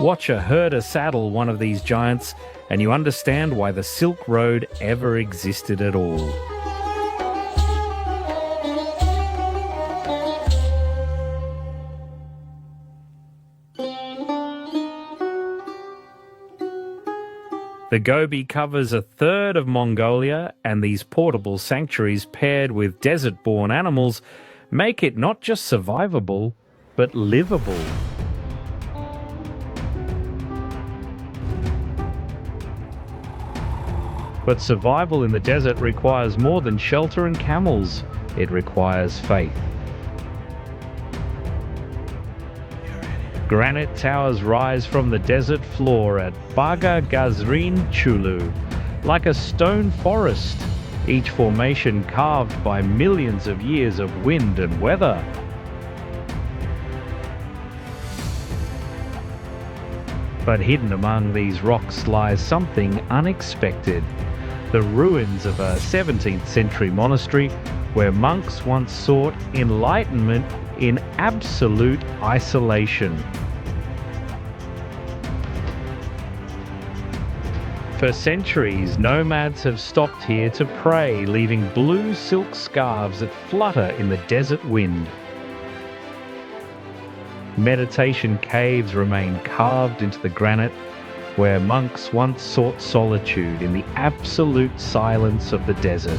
Watch a herder saddle one of these giants, and you understand why the Silk Road ever existed at all. The Gobi covers a third of Mongolia, and these portable sanctuaries paired with desert-born animals make it not just survivable, but livable. But survival in the desert requires more than shelter and camels. It requires faith. Granite towers rise from the desert floor at Baga Gazrin Chulu, like a stone forest, each formation carved by millions of years of wind and weather. But hidden among these rocks lies something unexpected. The ruins of a 17th century monastery where monks once sought enlightenment in absolute isolation. For centuries, nomads have stopped here to pray, leaving blue silk scarves that flutter in the desert wind. Meditation caves remain carved into the granite, where monks once sought solitude in the absolute silence of the desert.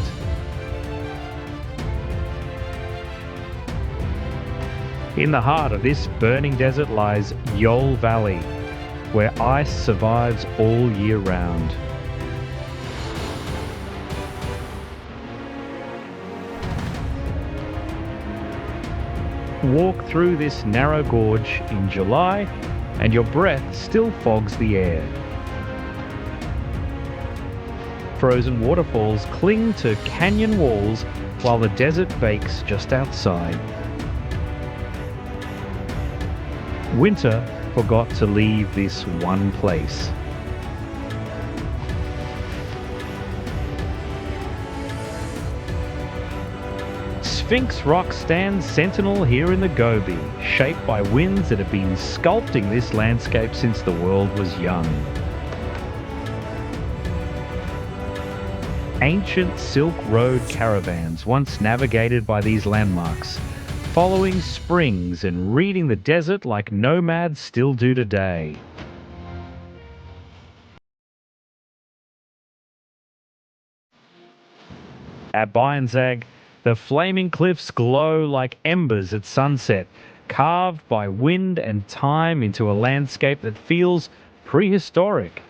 In the heart of this burning desert lies Yol Valley, where ice survives all year round. Walk through this narrow gorge in July, and your breath still fogs the air. Frozen waterfalls cling to canyon walls while the desert bakes just outside. Winter forgot to leave this one place. Sphinx Rock stands sentinel here in the Gobi, shaped by winds that have been sculpting this landscape since the world was young. Ancient Silk Road caravans once navigated by these landmarks, following springs and reading the desert like nomads still do today. At Bayanzag, the flaming cliffs glow like embers at sunset, carved by wind and time into a landscape that feels prehistoric.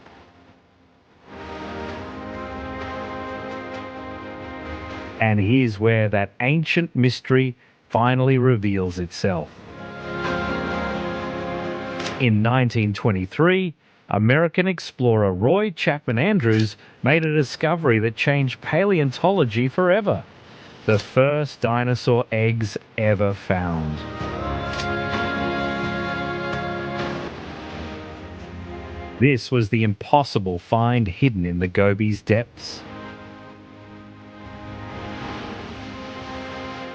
And here's where that ancient mystery finally reveals itself. In 1923, American explorer Roy Chapman Andrews made a discovery that changed paleontology forever. The first dinosaur eggs ever found. This was the impossible find hidden in the Gobi's depths.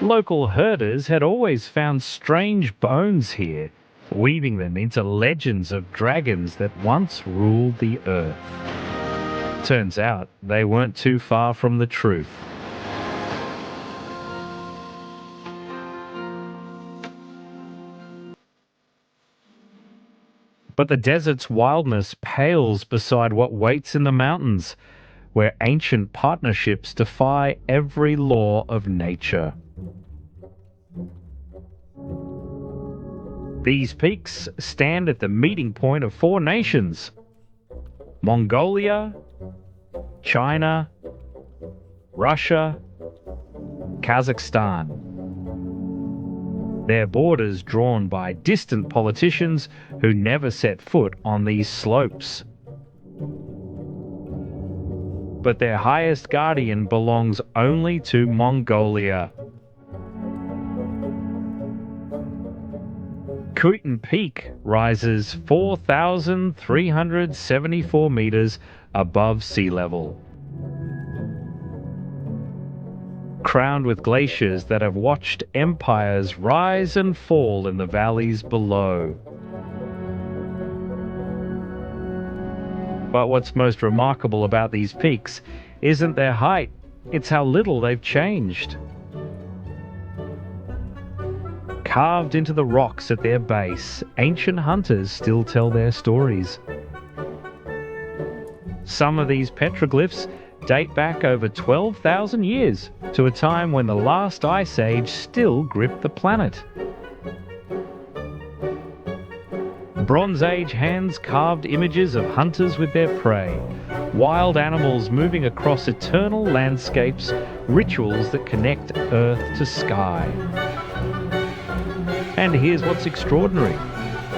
Local herders had always found strange bones here, weaving them into legends of dragons that once ruled the earth. Turns out they weren't too far from the truth. But the desert's wildness pales beside what waits in the mountains, where ancient partnerships defy every law of nature. These peaks stand at the meeting point of four nations: Mongolia, China, Russia, Kazakhstan. Their borders drawn by distant politicians who never set foot on these slopes. But their highest guardian belongs only to Mongolia. Kuitan Peak rises 4,374 meters above sea level. Crowned with glaciers that have watched empires rise and fall in the valleys below. But what's most remarkable about these peaks isn't their height, it's how little they've changed. Carved into the rocks at their base, ancient hunters still tell their stories. Some of these petroglyphs date back over 12,000 years to a time when the last ice age still gripped the planet. Bronze Age hands carved images of hunters with their prey, wild animals moving across eternal landscapes, rituals that connect earth to sky. And here's what's extraordinary.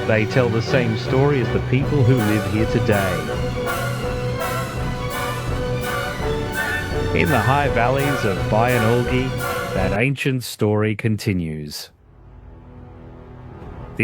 They tell the same story as the people who live here today. In the high valleys of Bayanulgi, that ancient story continues.